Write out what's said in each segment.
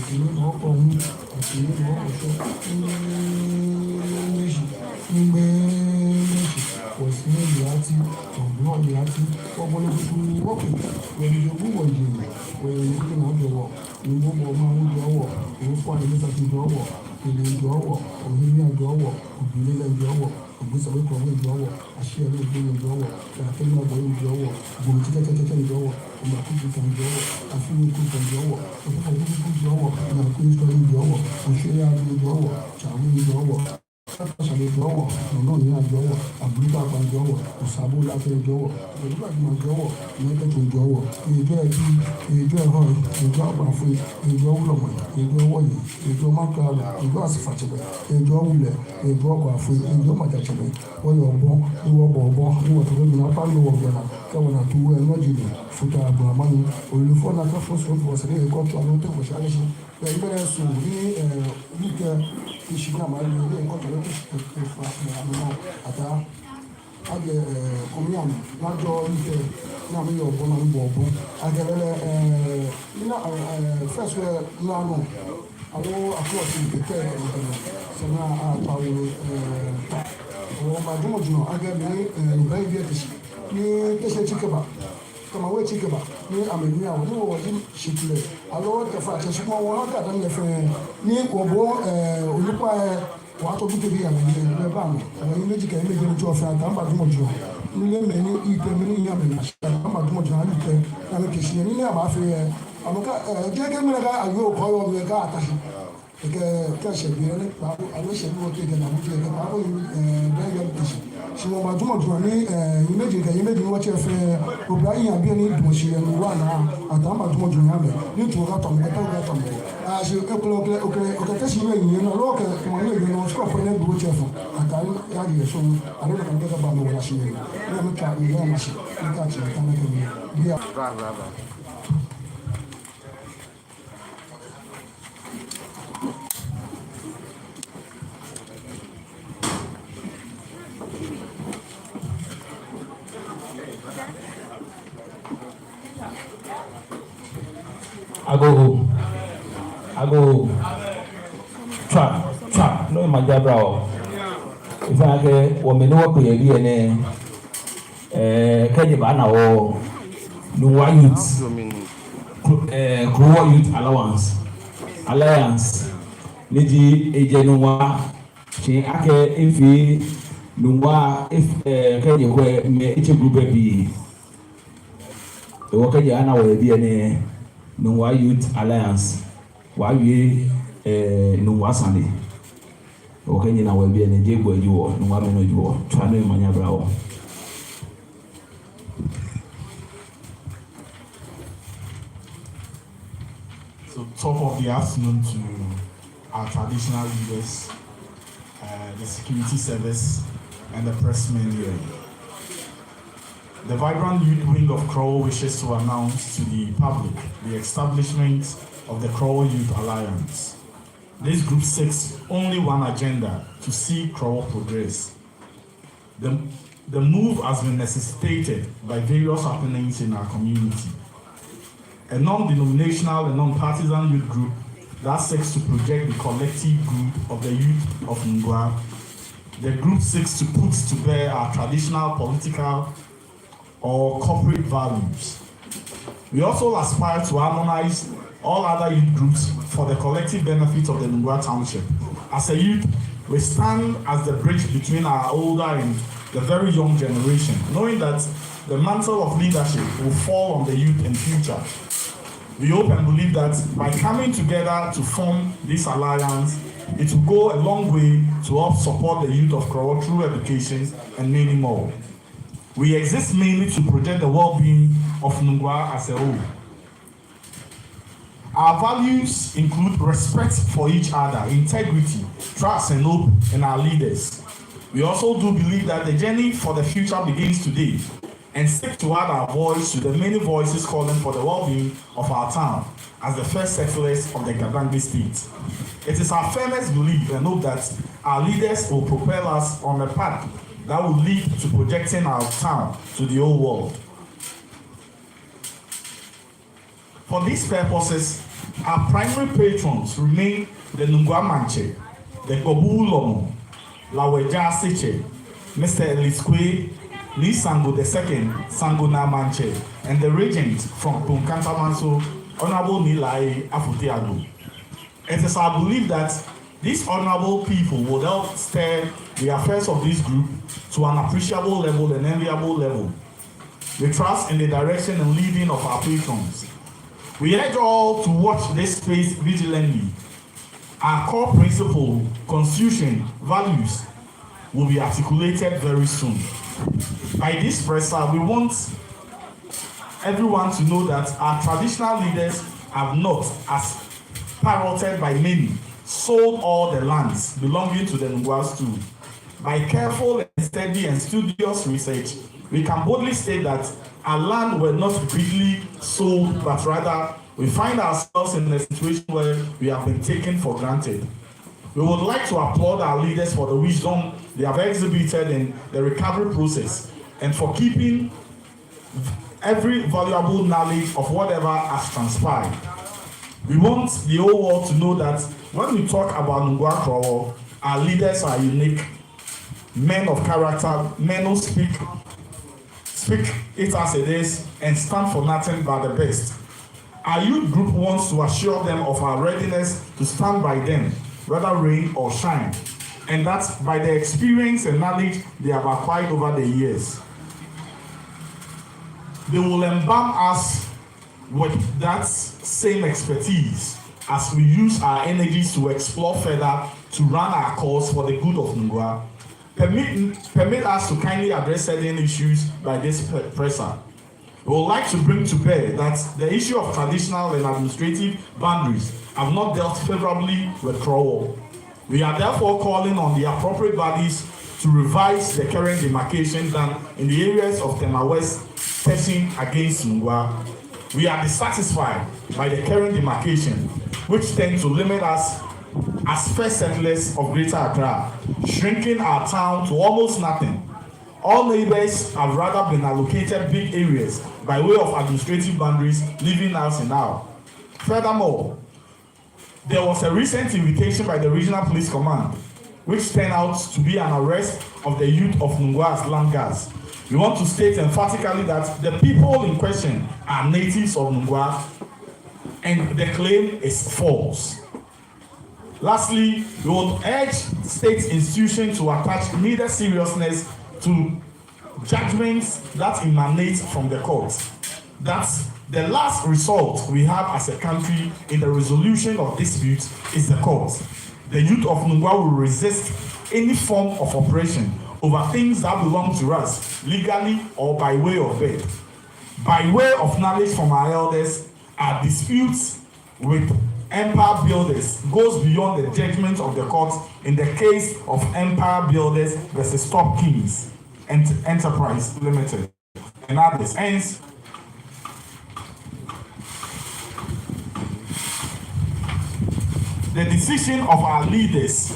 àtìní mọ́ ọkọ̀ ọ̀hún àtìní mọ́ ọ̀ṣọ́ méjì nígbè méjì kò sí ní ìyáàtì ọ̀gbọ́n ìyáàtì ọ̀gbọ́n tuntun ní wọ́pẹ̀ lórí ìjọba wọ̀nyí wọ̀nyí nígbà náà jọ̀wọ́ ní gbogbo ọmọ àwọn ìjọwọ́ òun fún àyè nípa ti jọ̀wọ́ èlé ìjọwọ́ òhìnrí àjọwọ́ òbílẹ̀ ìjọwọ́ ògbésọ̀rọ̀ ìkọ̀wé ìjọwọ́ àṣeyọrí ìgbéyàwó ìjọwọ́ ìyàtọ̀lẹ́ ọ̀gbọ̀n ìjọwọ́ gbòòrò títẹ́tẹ́tẹ́ ìjọwọ́ ọmọ àkókò kan ìjọwọ́ àfihàn ikú ìjọwọ́ òṣèlú àkókò ìjọwọ́ ìyàkó ìsọ̀rọ̀ ìjọwọ́ òṣèré àgbẹ̀ ìjọwọ́ ṣàwọn ìjọwọ́ ṣàlẹ̀ ìjọwọ́ ọ̀nà ní àjọwọ́ àbúrúkọ àpá ìjọwọ́ òṣàbò láfẹ́ ìjọwọ́ ìjọba ìgbìmọ̀ ìjọwọ́ ìmọ̀kẹ́tọ̀ ìjọwọ́ ìjọ ẹbí ìjọ ẹ̀họ́ ìjọ àgbàfẹ́ ìjọ wúlọ̀mọ̀ ìjọ wọ̀nyí ìjọ mákàlà ìjọ àsìfàtìbẹ̀ ìjọ wulẹ̀ ìjọ ọkọ̀ àfẹ́ ìjọ màjàjẹ̀bẹ̀ wọ́yọ̀ ọ̀bọ̀n ìwọ̀bọ̀ ọ̀bọ̀n ìwọ̀tọ̀lẹ́mìnà pálọ̀ ọ̀gbẹ̀nà kẹwọ̀nà tó wẹ̀ lọ́jìlẹ̀ fúta àgbàmánu olùfọ́ náà kẹfọ́ sọ́fọ́ ọ̀sẹ̀ ẹ̀kọ́ tó àwọn tó wọ̀ṣẹ́ alẹ́ ṣe ìbẹ̀rẹ̀ sùn ní wíkẹ́ ìṣìnà máa ń lò ní ẹ̀kọ́ tó lọ́kọ̀ ìfọ̀ àmọ́ àtà àjẹ kọmíàn lájọ wíkẹ́ náà mi yọ ọ̀bọ̀n náà ń bọ̀ ọ̀bọ̀n àgẹ̀rẹ̀ fẹ́sùn lánàá àwọn àkọọ̀tì ìpẹ́kẹ́ ìbẹ̀rẹ̀ sọ̀nà àpàwọ̀ àwọn ọmọ àdúmọ̀jùnà àgẹ̀rẹ̀ ìbẹ̀ ìbí ẹ̀kẹ́sì ní kẹ́sẹ̀ chikaba kama wo chikaba ní àmìlíà wọn ní wọ́n ti ṣètìlẹ̀ alọ́ tẹ̀fọ́ àtẹ̀sùnmọ́ wọn kàdá ní ẹ̀fẹ̀ ní ọ̀bọ̀ olùkọ́ wà á tó bí tẹ̀lé àwọn ilé ẹgbẹ́ bá mi àwọn ilé jìkà ilé ìjẹun tí wọ́n fẹ́ àtàwọn àdúmọ̀jùnà nílé mẹ́ni ìtẹ̀ mi ní ìyàmìlà àtàwọn àdúmọ̀jùnà ní ìtẹ̀ àmì kìsì yẹn nílé àbáfẹ́ àmọ́ká gẹ́gẹ́ mìíràn ká àyè òkọ́ yọ ọ̀gbìn ká àtàṣe kẹsẹ̀ gbìyànjú ní pàápàá àwọn ìṣẹ̀lẹ̀ wọn kéde náà wọ́n ti ẹ̀kẹ́ pàápàá bẹ́ẹ̀ yọ kìsì ṣùgbọ́n àdúmọ̀jùnà ní ìméjì kẹ̀yìn wọ́n ti ẹ̀fẹ́ obìnrin àbí ẹni ìdùnṣe ẹni wà náà àtàwọn àdúmọ̀jùnà yà mẹ́ ní ìtura ká tọ̀mù kẹtọ́ ká tọ̀mù àṣẹ ọkẹtẹsí ilé yìí náà lọ́wọ́ kẹ wọn ní ìlú náà sọ́kọ̀ fún ẹni gbogbo tiẹ̀ fún àtàrí yàrá yẹ sọ́n àdéhùn kan kẹ́kẹ́ bá mi wọlé ṣe yẹn ní àmì ká ìlú àmì ṣe ní ká tiẹ̀ ká mẹ́kẹ́ mi bí i. Ago trap no majabra o ifa ke wo me no ko ye bi ene keje ba na wo Nungua youth Krowor youth alliance niji eje Nungua chi ake ifi Nungua if keje ko me eche group bi e wo keje ana wo bi ene Nungua youth alliance wawie Nungua Sunday okenye na webi ene jegbo ejuwo Nungua meno ejuwo twano imanya brawo. So top of the afternoon to our traditional leaders, the security service and the pressmen here. The vibrant youth wing of Krowor wishes to announce to the public the establishment of the Krowor Youth Alliance. This group seeks only one agenda: to see Krowor progress. The move has been necessitated by various happenings in our community. A non-denominational and non-partisan youth group that seeks to project the collective good of the youth of Nungua. The group seeks to put to bear our traditional political or corporate values. We also aspire to harmonize all other youth groups for the collective benefit of the Nungua township. As a youth, we stand as the bridge between our older and the very young generation, knowing that the mantle of leadership will fall on the youth in future. We hope and believe that by coming together to form this alliance, it will go a long way to help support the youth of Krowor through education and many more. We exist mainly to project the well-being of Nungua as a whole. Our values include respect for each other, integrity, trust and hope in our leaders. We also do believe that the journey for the future begins today, and seek to add our voice to the many voices calling for the well-being of our town as the first settlers of the Gadangi state. It is our firmest belief and hope that our leaders will propel us on a path that will lead to projecting our town to the whole world. For these purposes, Our primary patrons remain the Nungua Manche, the Gobu Lomo, Laweja Seche, Mr. Eliskwe, Ni Sango II, Sangona Manche, and the regent from Punkanta Manso, Honorable Nilai Afutiago. It is our belief that these honorable people will help steer the affairs of this group to an appreciable level and enviable level. We trust in the direction and leading of our patrons. We urge all to watch this space vigilantly. Our core principle, constitution, values will be articulated very soon. By this presser, we want everyone to know that our traditional leaders have not, as parroted by many, sold all the lands belonging to the Nunguas too. By careful and steady and studious research, we can boldly state that our land were not greedily sold, but rather we find ourselves in a situation where we have been taken for granted. We would like to applaud our leaders for the wisdom they have exhibited in the recovery process and for keeping every valuable knowledge of whatever has transpired. We want the whole world to know that when we talk about Nungua Krowor, our leaders are unique, men of character, men who speak it as it is and stand for nothing but the best. Our youth group wants to assure them of our readiness to stand by them, whether rain or shine, and that's by the experience and knowledge they have acquired over the years. They will embalm us with that same expertise as we use our energies to explore further to run our course for the good of Nungua. Permit us to kindly address certain issues by this presser. We would like to bring to bear that the issue of traditional and administrative boundaries have not dealt favorably with Krowor. We are therefore calling on the appropriate bodies to revise the current demarcation done in the areas of Tema West touching against Nungua. We are dissatisfied by the current demarcation, which tend to limit us as first settlers of Greater Accra, shrinking our town to almost nothing. All neighbors have rather been allocated big areas by way of administrative boundaries, leaving us in awe. Furthermore, there was a recent invitation by the Regional Police Command, which turned out to be an arrest of the youth of Nungua as land guards. We want to state emphatically that the people in question are natives of Nungua, and the claim is false. Lastly, we would urge state institutions to attach needed seriousness to judgments that emanate from the court. That's the last resort we have as a country in the resolution of disputes is the court. The youth of Nungua will resist any form of oppression over things that belong to us, legally or by way of birth. By way of knowledge from our elders, our disputes with empire builders goes beyond the judgment of the court in the case of Empire Builders versus Top Kings Enterprise Limited and others. Hence, the decision of our leaders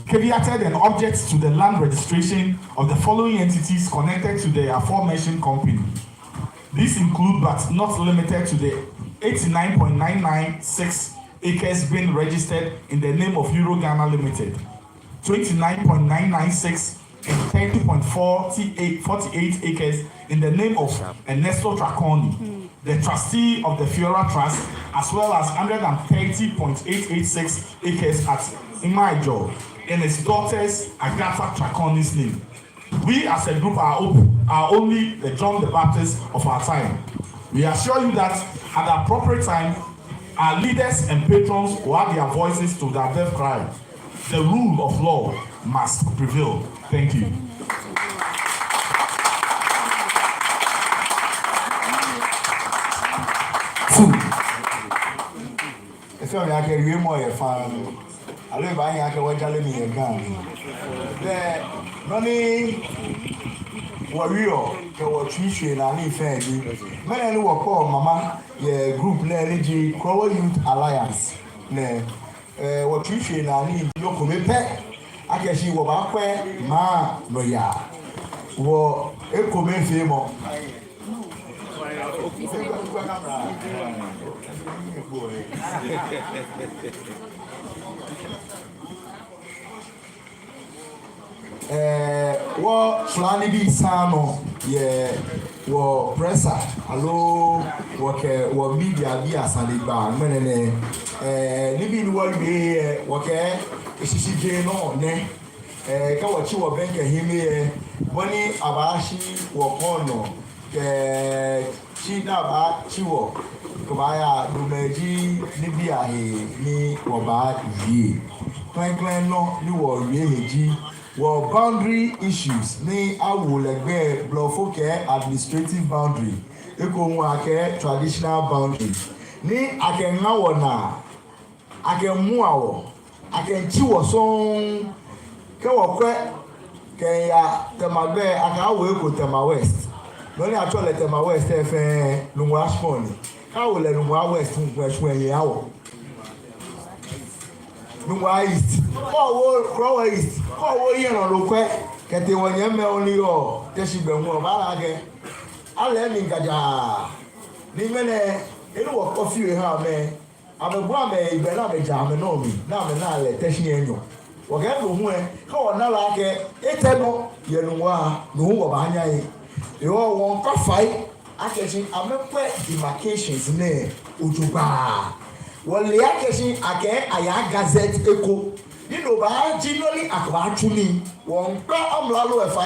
caveated and object to the land registration of the following entities connected to the aforementioned company. These include, but not limited to, the 89.996 acres being registered in the name of Euro Ghana Limited, 29.996 and 30.48 acres in the name of Ernesto Traconi, the trustee of the Fiora Trust, as well as 130.886 acres at Imaijo in his daughter's Agatha Traconi's name. We as a group are only the John the Baptist of our time. We assure you that at the appropriate time, our leaders and patrons will add their voices to their death cry. The rule of law must prevail. Thank you. Warrior, the Watchy and Ali Fairly. Many were called Mama, the group Lady Krowor Youth Alliance. Watchy and Ali, local pet. I guess you were back where Ma Boya were a common fame. What Flani be sano, yeah, what presser, hello, what media be a Sunday bar, menene, living what we, okay, she gain on, ne, Kawachi wa benke himi, Bonnie Abashi, Wakono, chi ba chiwo, Kobaya, Dumeji, Libya, ni Waba, ye. Clan no, you were really. Well, boundary issues ni awolẹgbẹ blọfọkẹ administrative boundary ekohunake traditional boundary ní akẹnawọ na akẹmuawọ akẹnchiwọ sọọn kẹwọkwẹ kẹya tẹmagbẹ akẹawọ eko tẹma west lọni atọlẹ tẹma west ẹfẹ Nungua small ni káwọlẹ Nungua west nkun ẹsùn ẹyìn awọ. Nungua East, Krowor East, Krowor here on Loque, Kete when you may only go, Teshibe Balage, Alemi Gaja, Nimene, it was coffee with her, man. I'm a Brame, Benabe Jam and Nomi, Namanale, Teshiano. Whatever when, how Nalake, Etemo, Yenua, Nungua Banya, you all want to fight. I can see I'm not demarcations near Utuba. Wọ́n lè akẹ́sí akẹ́ àyà gazette eko nínú bá generally àkọ́bátúni wọ́n gbá ọmọlálò ẹ̀fà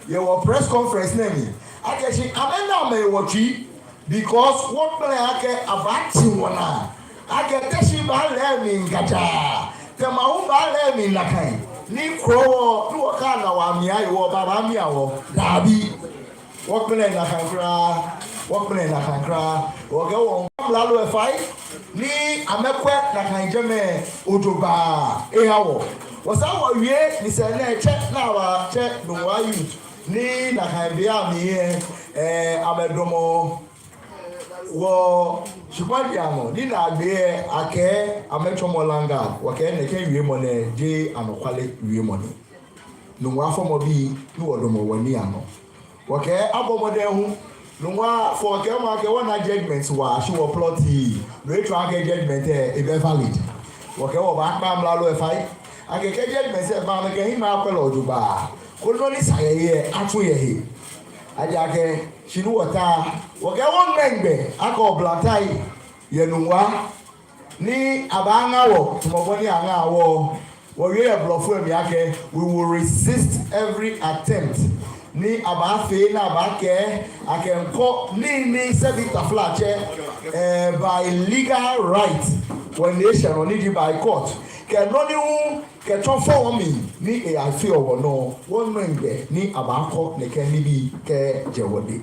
yẹ wọ press conference náà ni akẹ́sí amẹ́nà àmẹ́ ìwọ̀tí because wọ́n pẹ̀lẹ́ akẹ́ àbátì wọn náà akẹ́ tẹ́sí bá lẹ́ẹ̀mí nkàtà tẹ̀máwó bá lẹ́ẹ̀mí nàkàn ní Krowor ní wọ́n ká nà wà mí àyẹ̀wò bàbá mi àwọ̀ dàbí wọ́n pẹ̀lẹ́ nàkàn kúrá wọ́n kẹ́ wọ́n ọmọlálò ẹ̀fà ní amẹ́kwẹ́ nàkànjẹ́mẹ́ òjòba ehawọ̀ wọ́sáwọ̀ wie nìsẹ̀lẹ̀ ẹ̀kyẹ́ náà wà kyẹ́ Nungua youth ní nàkànbíà mìíràn amẹ́dọ́mọ́ wọ́ ṣùgbọ́n àmọ́ nínú àgbẹ̀ akẹ́ amẹ́tọ́mọ́langa wọ́kẹ́ nìkẹ́ wie mọ́ nẹ́ dé ànọ́kwálẹ̀ wie mọ́ ní Nungua fọ́mọ́ bíi ní wọ́dọ̀mọ́ wọ́ ní àná wọ́kẹ́ abọ́mọdé ho Nungua for Kelma Kewana judgments were she will plot the retro judgment a valid. Whatever back Mamla fight, I can get judgments at Mamma Game Apple Duba. Could not say at we Ajake, she knew what whatever one member, I call Blatai, Yenua, ni Abanga, Tomoboni Anga war, warrior Blofum Yake, we will resist every attempt. Ni abafe na abake akenko ni sebita flache by legal right when nation or need by court can only who can transform me ni I feel or no one member ni abako ne can be ke jewode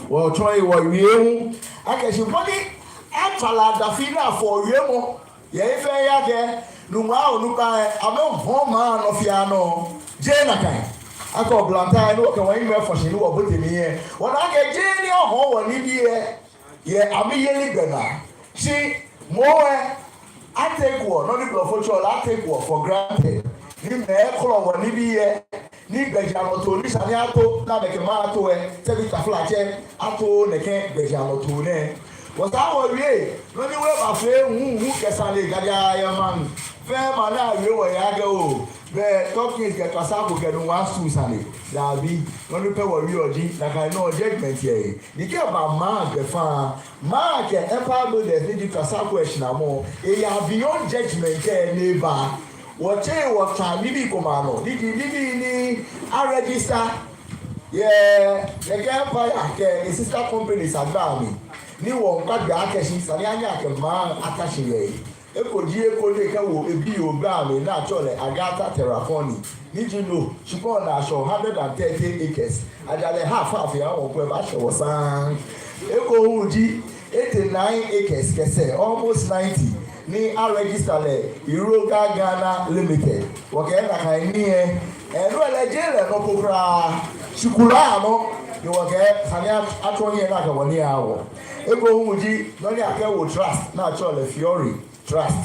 well try what we akashi body atala da fina for yemo ye ife yake Nungua onuka ame homa no fiano je na kan akọ blanta no kan wan me fashion no obotemi here won age jeni ohun won ni bi ye amiyeli gbena si mowe atekwo no ni blofocho atekwo for granted ni me kro won ni bi ye ni gbejano to ni sani ato na be ke ma ato se bi taflache ato ne ke gbejano to ne wo sa wo wie no ni we ba fe hu kesale gaja ya man fe ma na we wo ya ga o bẹ́ẹ̀ talking get wasapo kẹnu wá sùn sàlẹ̀ dàbí wọ́n ní pẹ́ wọ̀ rí ọjí nàkà iná judgment yẹ̀ ní kí ọba mark ẹ̀fà mark ẹ̀fà builders ní di wasapo ẹ̀ṣin àmọ́ èyí beyond judgment ẹ̀ ní bá wọ́n tẹ́ wọ́ta níbi ìkọ̀mọ̀ àná níbi ní arẹ́gísítà yẹ̀kẹ́ empire kẹ́ ẹ̀ sister companies àgbà mi ní wọ́n gbàgbé akẹ́sí sàlẹ̀ ànyà kẹ́ máa àtàṣe yẹ̀ ekoji ekole kawo ebi ogba mi na chole agata terrafoni nijino ṣùgbọ́n na so 130 acres ajale half ya won pe ba so san eko hunji 89 acres kese almost 90 ni a register le Iroga Ghana Limited woke na kan ni enu elejele no kokra shukura no ni woke sania atoni na ka woni awo eko hunji no ni akewo trust na chole Fiori trust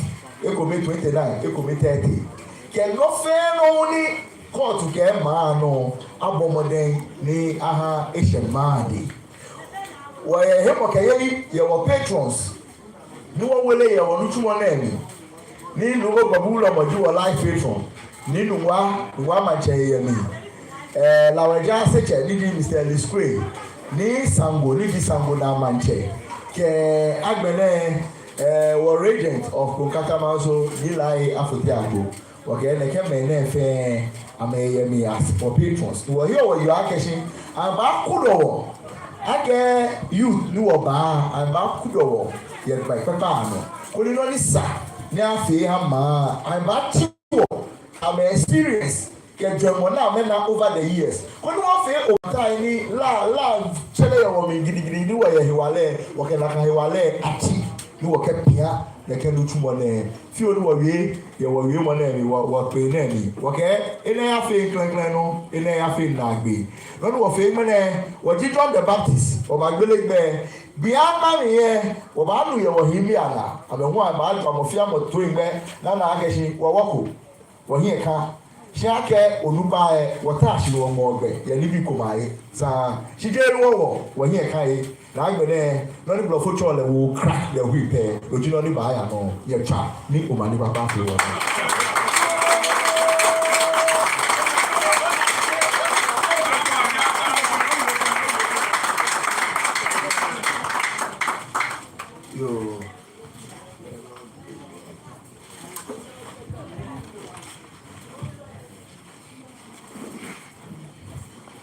ekome 29 ekome 30 ke no fe no ni court ke ma no abomoden ni aha Asian madi wo hemo ke ye wo patrons ni wọ́n wọlé yẹ wọ́n lùtú wọn náà ni ní Nungua gbọ̀bú lọ́mọdé wọ life patron ní Nungua manchẹ́ yẹ mi làwẹ̀já sẹ̀kyẹ̀ níbi Mr. Lisquay ní Sango níbi Sango náà manchẹ́ kẹ́ agbẹ̀nẹ́ wọ regent of Konkatama so níláyé afọ̀tí àgbo wọ̀kẹ́ ẹ̀nẹ́kẹ́ mẹ́ẹ̀ẹ́ fẹ́ amẹ̀yẹmí as for patrons wọ̀ yíyọ̀ wọ̀ yọ̀ akẹ́sìn àmà kúdọ̀wọ̀ akẹ́ youth ní wọ̀ bá àmà kúdọ̀wọ̀ yẹ̀ gbà ìpẹ́pẹ́ àná olùdó ní sà ní àfẹ́ àmà àmà tíwọ̀ àmà experience kẹjọmọ náà mẹ́na over the years kò ní wọ́n fẹ́ òkúta yìí ní láà kyẹ́lẹ́ yẹ̀ wọ̀ mí gidigidi ní wọ̀ yẹ̀ hiwalẹ̀ wọ̀kẹ́ nàkà hiwalẹ̀ àti ní wọ̀ kẹ́ pìá lẹ́kẹ́ ló túmọ̀ náà fi olú wọ̀ wíé yẹ wọ̀ wíé mọ̀ náà ni wọ̀ pè náà ni wọ̀kẹ́ ẹnẹ́ yà fẹ́ nkirẹ́nkirẹ́ no ẹnẹ́ yà fẹ́ nàgbé lọ́nà wọ̀ fẹ́ mẹ́nẹ́ wọ̀ jí John the Baptist ọba gbélégbé bíá mami yẹ wọ̀ bá nù yẹ wọ̀ hí mi àná àbẹ̀hún àmà àjọ àmọ̀fíà mọ̀ tó ìgbẹ́ nánà akẹ́sí wọ̀ wọ́kọ̀ wọ̀ hí ẹ̀ka ṣé akẹ́ olúba ẹ̀ wọ̀ tá àṣìlò ọmọ ọgbẹ̀ yẹ níbi kò máa yẹ sàn ṣíjẹ́ ẹ̀rú wọ̀ hí ẹ̀ka yẹ n'agbẹ̀dẹ̀ lọ́ní bùrọ̀fó tí ọ̀lẹ̀ wò crack the whip ẹ̀ lójú náà ní bàáyà náà yẹ twa ní òmà ní bàbá àfẹ́ wọn.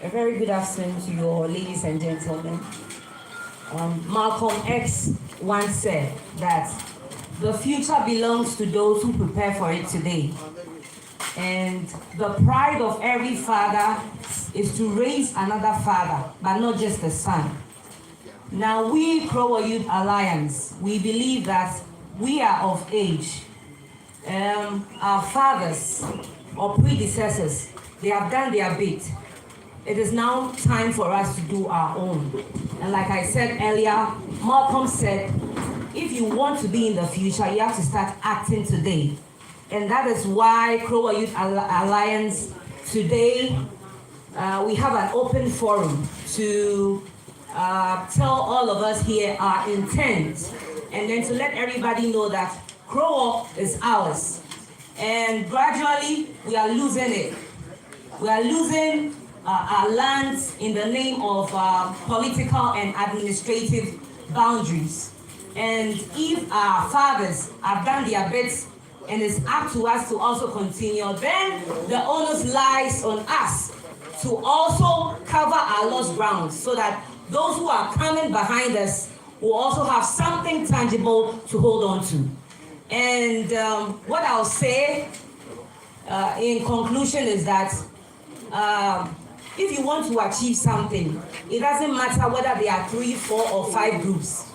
A very good afternoon to you all, ladies and gentlemen. Malcolm X once said that the future belongs to those who prepare for it today. And the pride of every father is to raise another father, but not just a son. Now we, Krowor Youth Alliance, we believe that we are of age. Our fathers or predecessors, they have done their bit. It is now time for us to do our own. And like I said earlier, Malcolm said, if you want to be in the future, you have to start acting today. And that is why Krowor Youth Alliance today, we have an open forum to tell all of us here our intent, and then to let everybody know that Krowor is ours. And gradually, we are losing it. We are losing our lands in the name of political and administrative boundaries. And if our fathers have done their bits and it's up to us to also continue, then the onus lies on us to also cover our lost grounds so that those who are coming behind us will also have something tangible to hold on to. And what I'll say in conclusion is that if you want to achieve something, it doesn't matter whether there are 3, 4, or 5 groups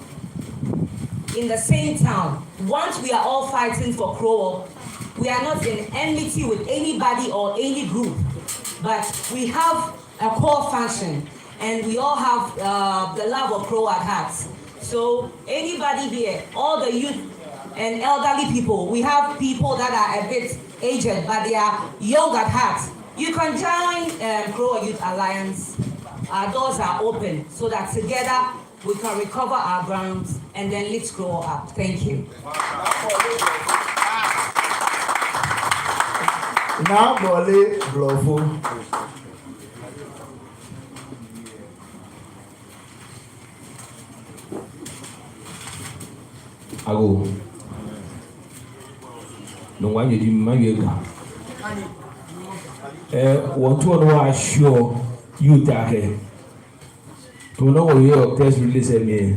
in the same town. Once we are all fighting for Krowor, we are not in enmity with anybody or any group, but we have a core function, and we all have the love of Krowor at heart. So anybody here, all the youth and elderly people, we have people that are a bit aged, but they are young at heart. You can join Krowor Youth Alliance. Our doors are open so that together we can recover our grounds and then lift Krowor up. Thank you. Now, Bole Blovo. Ago. No one you didn't marry. Want to know assure you that to know your press release me.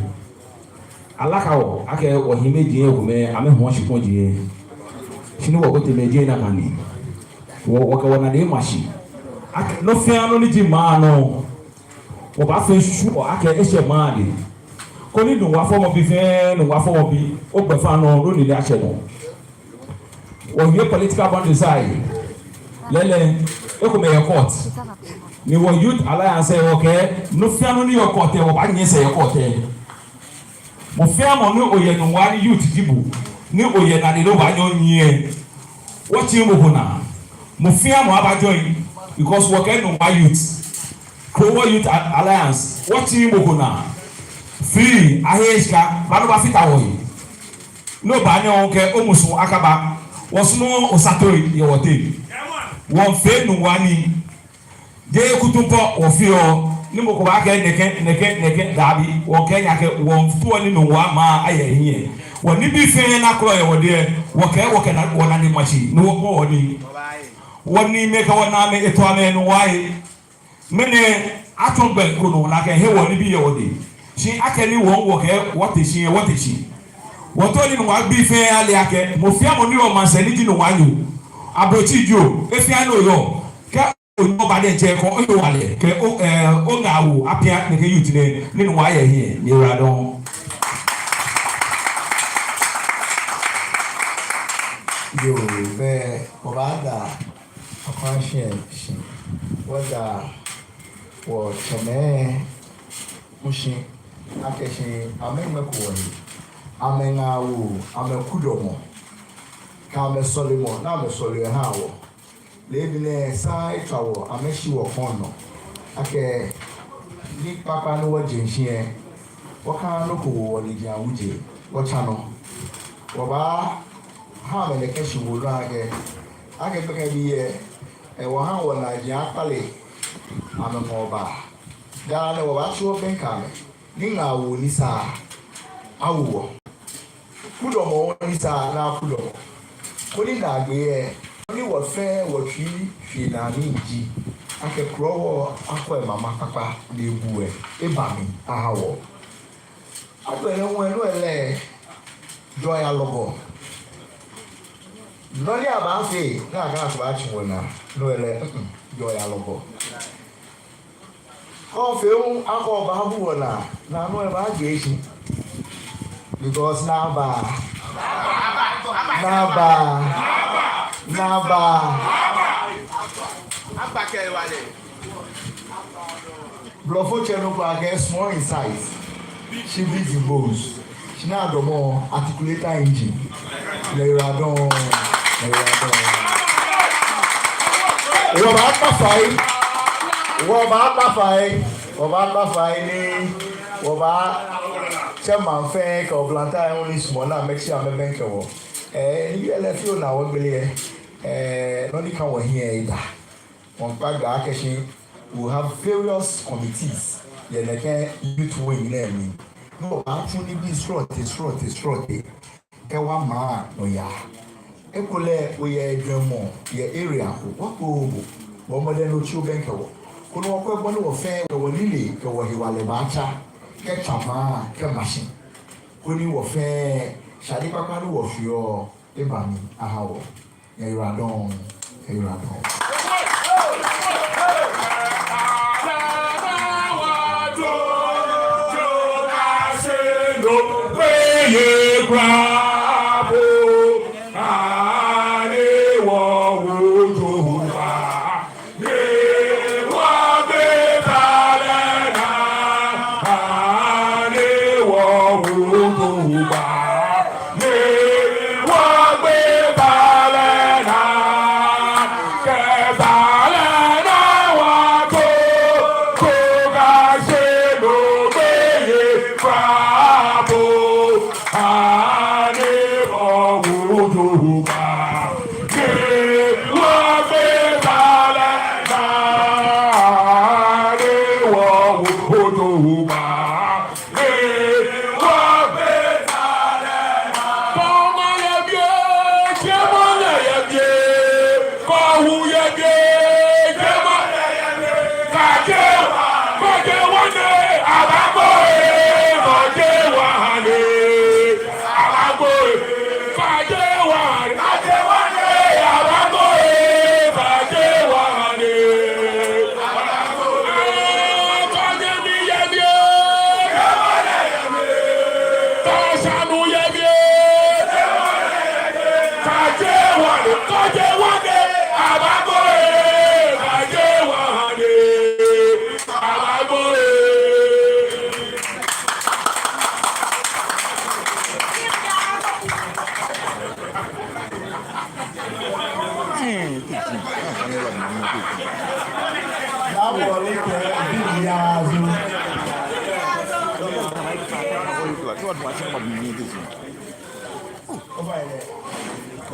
I like how I can what he made you me. I'm a horse point you. She know what to make Jane money. Walk on a day machine. I no fear no need man no. What I feel sure I can issue money. Calling no one form of event, no one form of be open fan no need that channel. When your political boundary side. Lele, eko me your court. Ni wo Youth Alliance say okay, no fear no your court e wo ba nye say your court e. Mo fear mo no oye no wa youth dibu. Ni oye na de no ba nyo nye. What you mo na? Mo fear mo aba join because we get no wa youth. Krowor Youth Alliance. What you mo na? Free aheshka ba no ba fit awoyi. no ba ne on ke omuso akaba wosono osatori ye wote won fe Nungua ni de kutumpo ofio ni moko ba ke neke dabi won ke nya ke won fuo ni Nungua ma aye hie won ni bi fe na kro ye wode woke na wona ni machi no wo ni woni me ka wona me eto ame Nungua yi mene atongbe kono na ke he woni bi ye wode shi akeni won wo ke wote shi woto ni Nungua bi fe ale ake mo fia mo ni o ma se ni di Nungua nyu abrochi jo efia no yo ke onyo ba de je ko oyo wale ke o ngawo apia ne ke youth ne ni Nungua ye hie ni radon yo be obada akwashie shi wada wo cheme mushi akeshi amemeko amengawo amekudomo kame solimo na me solio hawo lebile sai trawo ameshi wo fono ake ni papa no wajinhie waka no ko wo ni dia wuje wachano woba ha me le keshi wo ake beka biye wo ha wo na dia pale amemoba da na woba chuo benkame ni ngawo ni sa awo kudomo ni sa na kudomo koni na agbe oni wo fe wo twi na ni ji ake Krowor akọ mama papa de bu eba mi ahawo agbere won enu ele joy alobo noni aba fe na ga so ba chi wona no ele joy alobo ko fe un akọ ba bu wona na no e ba ge shi because naba Blofo Chenopo against small in size. She big in bones. She now the more articulator engine. There are no. Chairman Fake or Blanta only small now make sure I'm a banker. You left you now, what believe? Not the can here either. On back the Akashi, we have various committees. Yeah, they can youth wing them. No, actually, this short. One man, no, yeah. Ekole, we are Dremo, your area, what go, one more than no children. Could walk up one of fair or Lily, or he was a bacha. Get chama, get machine. When you were fair, Shadi Papa was your Ebani, Ahawo. You are done.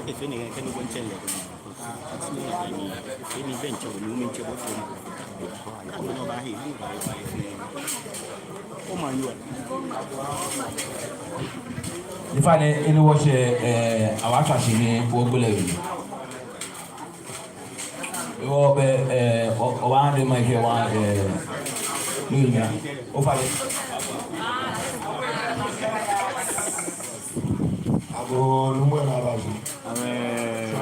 if any can go and tell you. Any venture when you mention what I don't know about him. Oh my God. If I any watch our trash in Wogule. Oh, one my here one Nungua. Ago Nungua na bazu. Amen.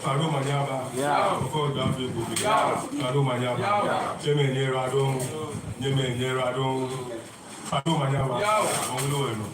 Trado manyaba. Yeah. Before that we go. Trado manyaba. Nyeme radon. Trado manyaba. Onlo eno.